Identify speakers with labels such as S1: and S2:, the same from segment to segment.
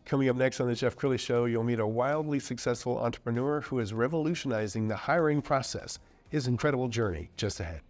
S1: Coming up next on the Jeff Crilley Show, you'll meet a wildly successful entrepreneur who is revolutionizing the hiring process. His incredible journey just ahead.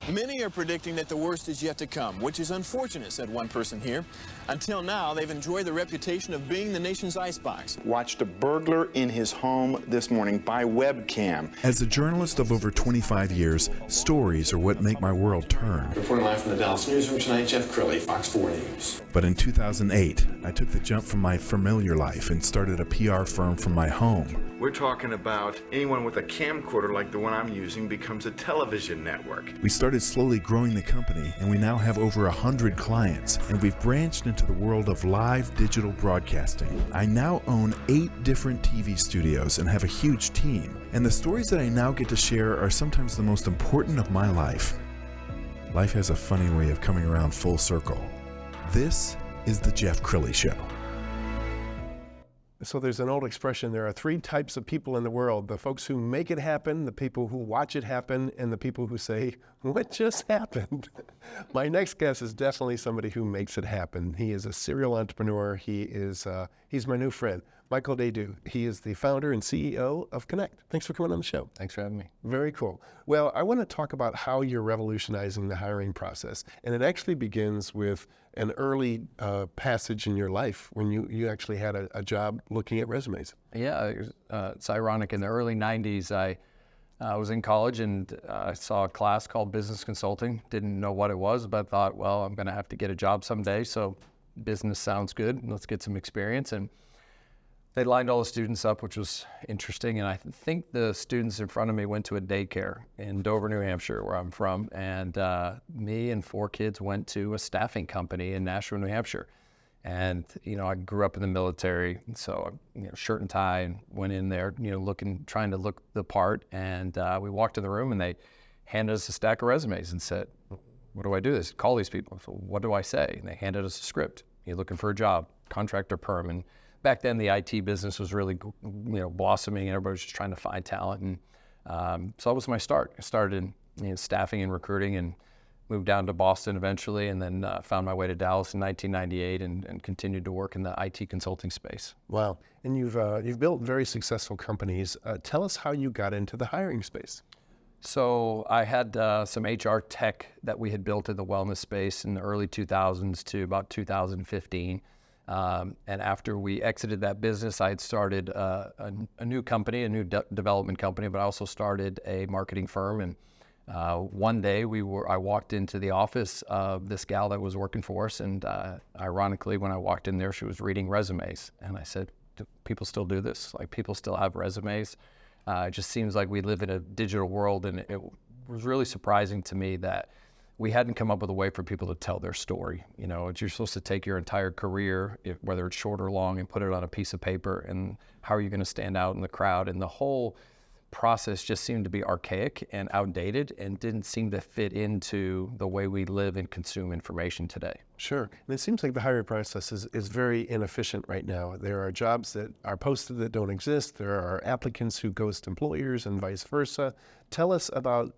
S2: Many are predicting that the worst is yet to come, which is unfortunate, said one person here. Until now, they've enjoyed the reputation of being the nation's icebox.
S3: Watched a burglar in his home this morning by webcam.
S4: As a journalist of over 25 years, stories are what make my world turn.
S2: Reporting live from the Dallas newsroom tonight, Jeff Crilley, Fox 4 News.
S4: But in 2008, I took the jump from my familiar life and started a PR firm from my home.
S3: We're talking about anyone with a camcorder like the one I'm using becomes a television network.
S4: We started slowly growing the company, and we now have over 100 clients, and we've branched into the world of live digital broadcasting. I now own 8 different TV studios and have a huge team, and the stories that I now get to share are sometimes the most important of my life. Life has a funny way of coming around full circle. This is the Jeff Crilley Show.
S1: So there's an old expression, there are 3 types of people in the world: the folks who make it happen, the people who watch it happen, and the people who say, what just happened? My next guest is definitely somebody who makes it happen. He is a serial entrepreneur. He's my new friend, Michael Nadeau. He is the founder and CEO of Cnect. Thanks for coming on the show.
S5: Thanks for having me.
S1: Very cool. Well, I want to talk about how you're revolutionizing the hiring process. And it actually begins with an early passage in your life when you actually had a job looking at resumes.
S5: Yeah, it's ironic. In the early 90s, I was in college and I saw a class called business consulting. Didn't know what it was, but thought, well, I'm going to have to get a job someday. So business sounds good. Let's get some experience. And they lined all the students up, which was interesting. And I think the students in front of me went to a daycare in Dover, New Hampshire, where I'm from. And me and 4 kids went to a staffing company in Nashville, New Hampshire. And, I grew up in the military, so, shirt and tie, and went in there, trying to look the part. And we walked in the room and they handed us a stack of resumes and said, what do I do? They said, call these people. So what do I say? And they handed us a script. You're looking for a job, contract or perm. And back then the IT business was really, blossoming, and everybody was just trying to find talent. And so that was my start. I started in staffing and recruiting, and moved down to Boston eventually, and then found my way to Dallas in 1998 and continued to work in the IT consulting space.
S1: Wow. And you've built very successful companies. Tell us how you got into the hiring space.
S5: So I had some HR tech that we had built in the wellness space in the early 2000s to about 2015. And after we exited that business, I had started a new company, a new development company, but I also started a marketing firm. And one day I walked into the office of this gal that was working for us, and ironically, when I walked in there, she was reading resumes. And I said, do people still do this? Like, people still have resumes? It just seems like we live in a digital world, and it was really surprising to me that we hadn't come up with a way for people to tell their story. You're supposed to take your entire career, whether it's short or long, and put it on a piece of paper, and how are you going to stand out in the crowd? And the whole process just seemed to be archaic and outdated and didn't seem to fit into the way we live and consume information today.
S1: Sure. And it seems like the hiring process is very inefficient right now. There are jobs that are posted that don't exist. There are applicants who ghost employers and vice versa. Tell us about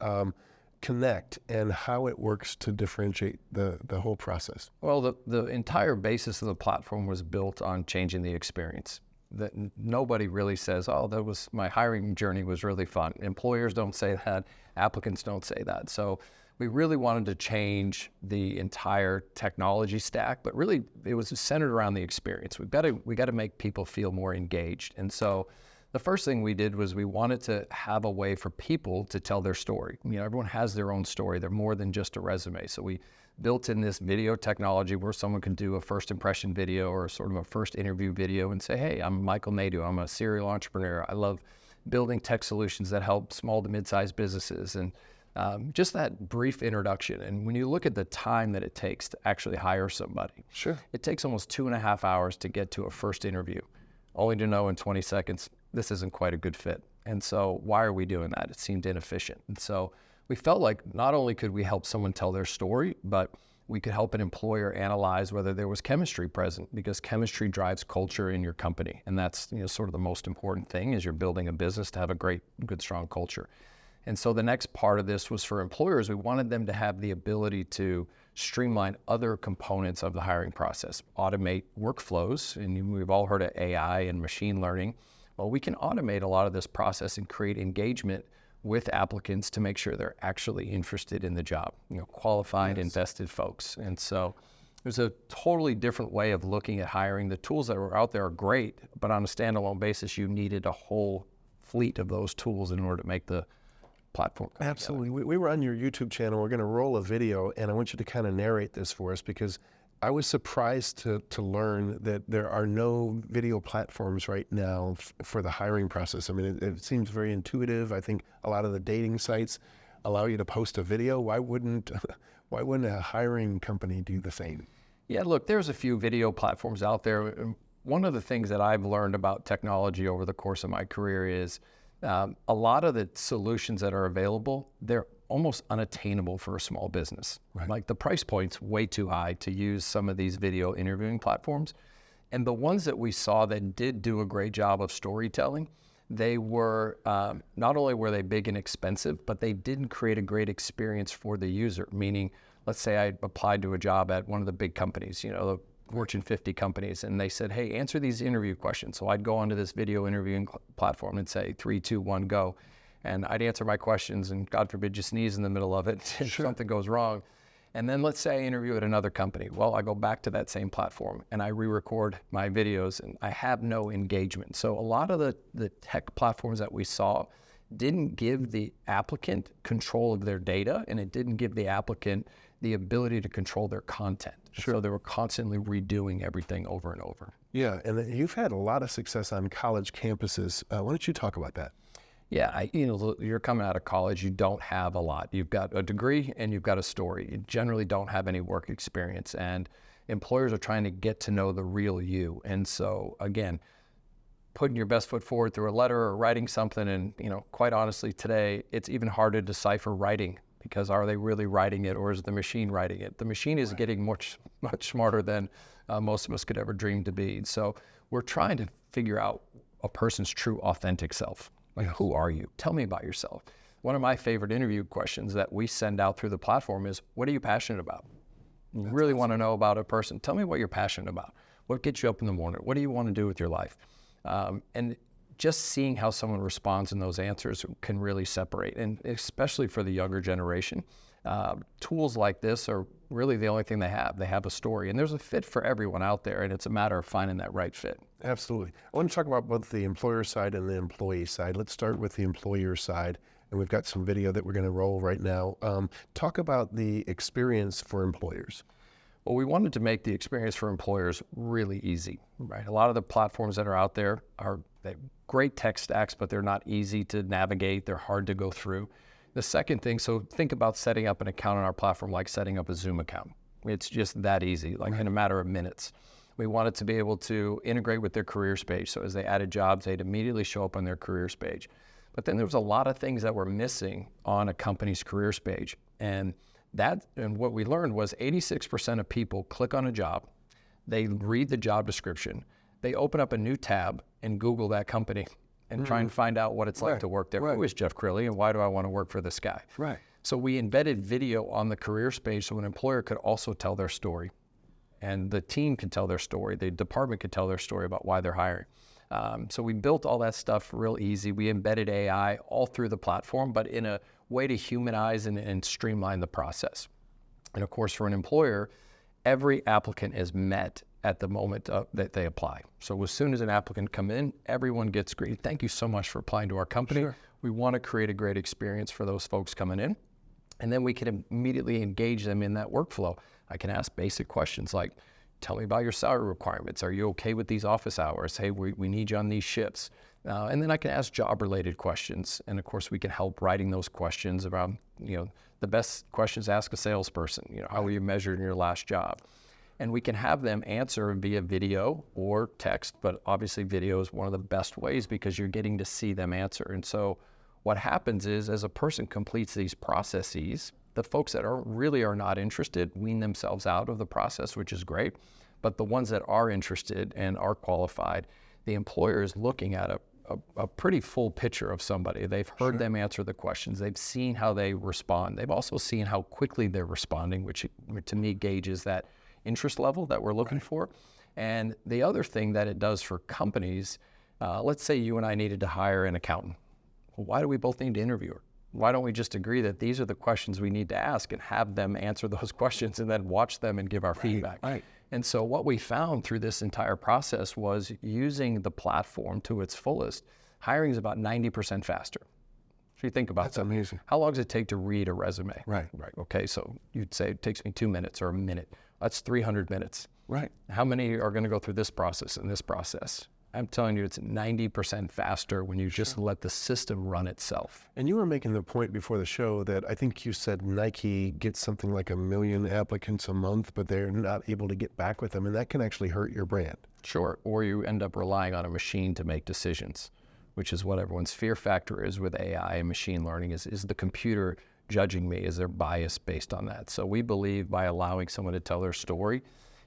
S1: Cnect and how it works to differentiate the whole process.
S5: Well, the entire basis of the platform was built on changing the experience. That nobody really says, oh, my hiring journey was really fun. Employers don't say that, applicants don't say that. So we really wanted to change the entire technology stack, but really it was centered around the experience. We got to make people feel more engaged. And so the first thing we did was we wanted to have a way for people to tell their story. Everyone has their own story. They're more than just a resume. So we built in this video technology where someone can do a first impression video or sort of a first interview video and say, hey, I'm Michael Nadeau. I'm a serial entrepreneur. I love building tech solutions that help small to mid-sized businesses. And just that brief introduction. And when you look at the time that it takes to actually hire somebody,
S1: sure,
S5: it takes almost 2.5 hours to get to a first interview, only to know in 20 seconds, this isn't quite a good fit. And so why are we doing that? It seemed inefficient. And so we felt like not only could we help someone tell their story, but we could help an employer analyze whether there was chemistry present, because chemistry drives culture in your company. And that's sort of the most important thing, is you're building a business to have a great, good, strong culture. And so the next part of this was for employers. We wanted them to have the ability to streamline other components of the hiring process, automate workflows. And we've all heard of AI and machine learning. Well, we can automate a lot of this process and create engagement with applicants to make sure they're actually interested in the job, qualified, invested folks. And so there's a totally different way of looking at hiring. The tools that are out there are great, but on a standalone basis, you needed a whole fleet of those tools in order to make the platform come
S1: Absolutely. We were on your YouTube channel. We're going to roll a video, and I want you to kind of narrate this for us, because I was surprised to learn that there are no video platforms right now for the hiring process. I mean, it seems very intuitive. I think a lot of the dating sites allow you to post a video. Why wouldn't a hiring company do the same?
S5: Yeah, look, there's a few video platforms out there. One of the things that I've learned about technology over the course of my career is a lot of the solutions that are available, they're almost unattainable for a small business.
S1: Right.
S5: Like the price point's way too high to use some of these video interviewing platforms. And the ones that we saw that did do a great job of storytelling, they were, not only were they big and expensive, but they didn't create a great experience for the user. Meaning, let's say I applied to a job at one of the big companies, the Fortune 50 companies, and they said, hey, answer these interview questions. So I'd go onto this video interviewing platform and say, 3, 2, 1, go. And I'd answer my questions, and God forbid you sneeze in the middle of it if something goes wrong. And then let's say I interview at another company. Well, I go back to that same platform and I re-record my videos, and I have no engagement. So a lot of the tech platforms that we saw didn't give the applicant control of their data, and it didn't give the applicant the ability to control their content.
S1: Sure.
S5: So they were constantly redoing everything over and over.
S1: Yeah, and you've had a lot of success on college campuses. Why don't you talk about that?
S5: Yeah, you're coming out of college, you don't have a lot. You've got a degree and you've got a story. You generally don't have any work experience, and employers are trying to get to know the real you. And so again, putting your best foot forward through a letter or writing something, and quite honestly today, it's even harder to decipher writing, because are they really writing it or is the machine writing it? The machine is getting much smarter than most of us could ever dream to be. So we're trying to figure out a person's true authentic self. Like, who are you? Tell me about yourself. One of my favorite interview questions that we send out through the platform is, what are you passionate about? You really want to know about a person. Tell me what you're passionate about. What gets you up in the morning? What do you want to do with your life? And just seeing how someone responds in those answers can really separate, and especially for the younger generation. Tools like this are really the only thing they have. They have a story, and there's a fit for everyone out there, and it's a matter of finding that right fit.
S1: Absolutely. I want to talk about both the employer side and the employee side. Let's start with the employer side, and we've got some video that we're going to roll right now. Talk about the experience for employers.
S5: Well, we wanted to make the experience for employers really easy, right? A lot of the platforms that are out there are great tech stacks, but they're not easy to navigate. They're hard to go through. The second thing, so think about setting up an account on our platform like setting up a Zoom account. It's just that easy, like in a matter of minutes. We wanted to be able to integrate with their careers page. So as they added jobs, they'd immediately show up on their careers page. But then there was a lot of things that were missing on a company's careers page. And what we learned was 86% of people click on a job, they read the job description, they open up a new tab and Google that company and try and find out what it's like to work there. Who is Jeff Crilley, and why do I want to work for this guy?
S1: Right.
S5: So we embedded video on the careers page so an employer could also tell their story, and the team could tell their story, the department could tell their story about why they're hiring. So we built all that stuff real easy. We embedded AI all through the platform, but in a way to humanize and streamline the process. And of course, for an employer, every applicant is met at the moment that they apply. So as soon as an applicant come in, everyone gets greeted. Thank you so much for applying to our company.
S1: Sure.
S5: We want to create a great experience for those folks coming in. And then we can immediately engage them in that workflow. I can ask basic questions like, tell me about your salary requirements. Are you okay with these office hours? Hey, we need you on these shifts. And then I can ask job-related questions. And of course, we can help writing those questions around, the best questions to ask a salesperson. How were you measured in your last job? And we can have them answer via video or text, but obviously video is one of the best ways because you're getting to see them answer. And so what happens is, as a person completes these processes, the folks that are not interested wean themselves out of the process, which is great. But the ones that are interested and are qualified, the employer is looking at a pretty full picture of somebody. They've heard them answer the questions. They've seen how they respond. They've also seen how quickly they're responding, which to me gauges that interest level that we're looking for. And the other thing that it does for companies, let's say you and I needed to hire an accountant. Well, why do we both need to interview her? Why don't we just agree that these are the questions we need to ask and have them answer those questions and then watch them and give our feedback? Right. And so what we found through this entire process was using the platform to its fullest, hiring is about 90% faster. So you think about that.
S1: That's amazing.
S5: How long does it take to read a resume?
S1: Right.
S5: Okay, so you'd say it takes me 2 minutes or a minute. That's 300 minutes.
S1: Right.
S5: How many are going to go through this process and this process? I'm telling you, it's 90% faster when you just let the system run itself.
S1: And you were making the point before the show that I think you said Nike gets something like 1 million applicants a month, but they're not able to get back with them, and that can actually hurt your brand.
S5: Sure, or you end up relying on a machine to make decisions, which is what everyone's fear factor is with AI and machine learning, is the computer judging me? Is there bias based on that? So we believe by allowing someone to tell their story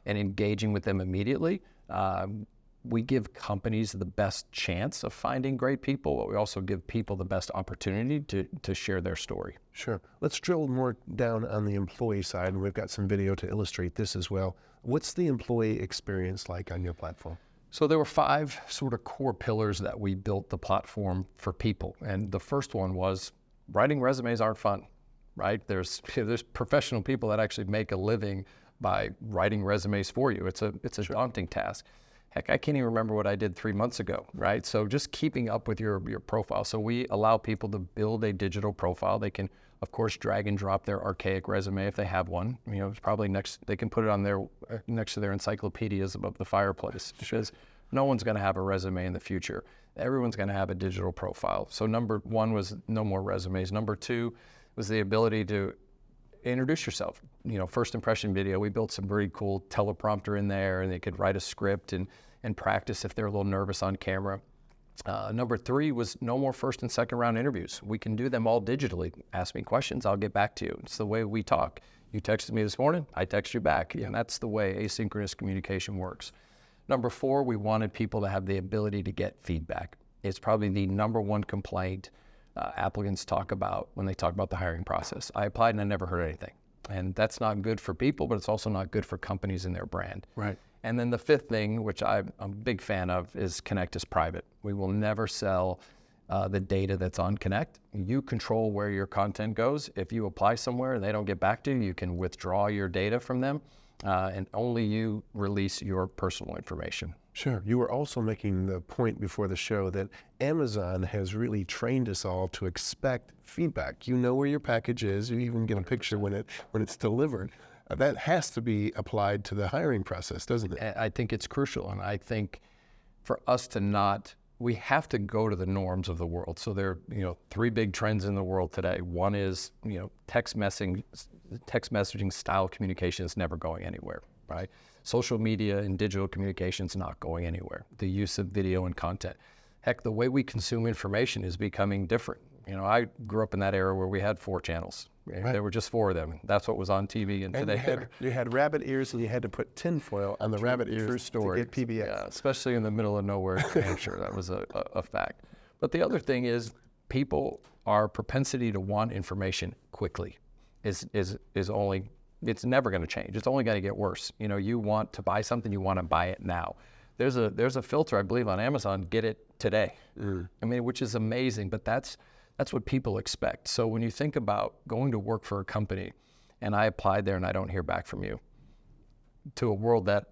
S5: and engaging with them immediately, we give companies the best chance of finding great people, but we also give people the best opportunity to share their story.
S1: Sure. Let's drill more down on the employee side, and we've got some video to illustrate this as well. What's the employee experience like on your platform?
S5: So there were 5 sort of core pillars that we built the platform for people. And the first one was writing resumes aren't fun, right? There's professional people that actually make a living by writing resumes for you. It's a daunting task. Heck, I can't even remember what I did 3 months ago, right? So just keeping up with your profile. So we allow people to build a digital profile. They can, of course, drag and drop their archaic resume if they have one. You know, it's probably they can put it on their next to their encyclopedias above the fireplace, because no one's going to have a resume in the future. Everyone's going to have a digital profile. So number 1 was no more resumes. Number 2 was the ability to introduce yourself. You know, first impression video, we built some very cool teleprompter in there, and they could write a script and practice if they're a little nervous on camera. Number 3 was no more first and second round interviews. We can do them all digitally. Ask me questions, I'll get back to you. It's the way we talk. You texted me this morning, I text you back. And that's the way asynchronous communication works. Number 4, we wanted people to have the ability to get feedback. It's probably the number 1 complaint applicants talk about when they talk about the hiring process. I applied and I never heard anything. And that's not good for people, but it's also not good for companies and their brand.
S1: Right.
S5: And then the 5th thing, which I'm a big fan of, is Cnect is private. We will never sell the data that's on Cnect. You control where your content goes. If you apply somewhere and they don't get back to you, you can withdraw your data from them, and only you release your personal information.
S1: Sure. You were also making the point before the show that Amazon has really trained us all to expect feedback. You know where your package is. You even get a picture when it's delivered. That has to be applied to the hiring process, doesn't it?
S5: I think it's crucial, and I think for us to we have to go to the norms of the world. So there are 3 big trends in the world today. One is text messaging style communication is never going anywhere, right? Social media and digital communication is not going anywhere. The use of video and content. Heck, the way we consume information is becoming different. I grew up in that era where we had 4 channels. Right. There were just 4 of them. That's what was on TV. And today
S1: you had rabbit ears, and you had to put tinfoil on the rabbit ears to get PBS.
S5: Yeah, especially in the middle of nowhere, I'm sure that was a fact. But the other thing is, our propensity to want information quickly is only, it's never going to change. It's only going to get worse. You want to buy something, you want to buy it now. There's a filter, I believe, on Amazon, get it today. I mean, which is amazing, but that's what people expect. So when you think about going to work for a company and I applied there and I don't hear back from you, to a world that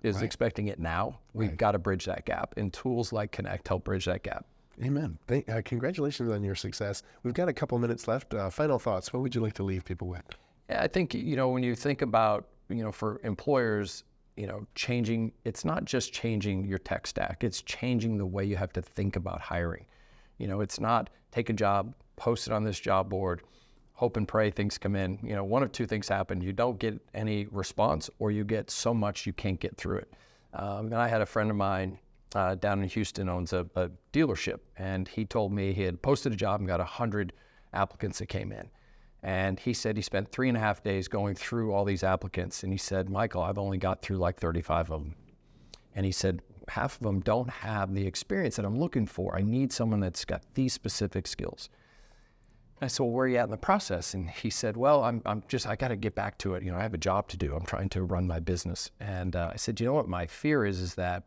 S5: is expecting it now, we've got to bridge that gap. And tools like Cnect help bridge that gap.
S1: Amen. Congratulations on your success. We've got a couple minutes left. Final thoughts. What would you like to leave people with?
S5: Yeah, I think, when you think about, for employers, changing, it's not just changing your tech stack, it's changing the way you have to think about hiring. It's not take a job, post it on this job board, hope and pray things come in. One of 2 things happen. You don't get any response, or you get so much you can't get through it. And I had a friend of mine down in Houston owns a dealership, and he told me he had posted a job and got 100 applicants that came in. And he said he spent 3.5 days going through all these applicants. And he said, Michael, I've only got through like 35 of them. And he said, half of them don't have the experience that I'm looking for. I need someone that's got these specific skills. I said, well, where are you at in the process? And he said, well, I got to get back to it. I have a job to do. I'm trying to run my business. And I said, you know what? My fear is that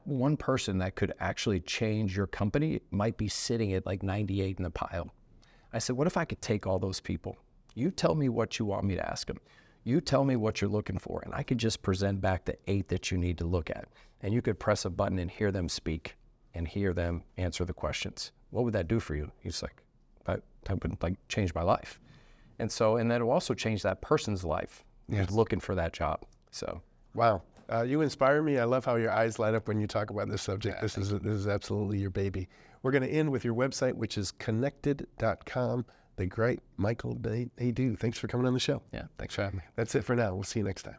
S5: one person that could actually change your company might be sitting at like 98 in the pile. I said, what if I could take all those people? You tell me what you want me to ask them. You tell me what you're looking for, and I could just present back the 8 that you need to look at. And you could press a button and hear them speak and hear them answer the questions. What would that do for you? He's like, that would like change my life. And then it will also change that person's life who's looking for that job. So,
S1: wow. You inspire me. I love how your eyes light up when you talk about this subject. This is absolutely your baby. We're going to end with your website, which is connected.com. The great Michael Nadeau. Thanks for coming on the show.
S5: Yeah, thanks for having me.
S1: That's it for now. We'll see you next time.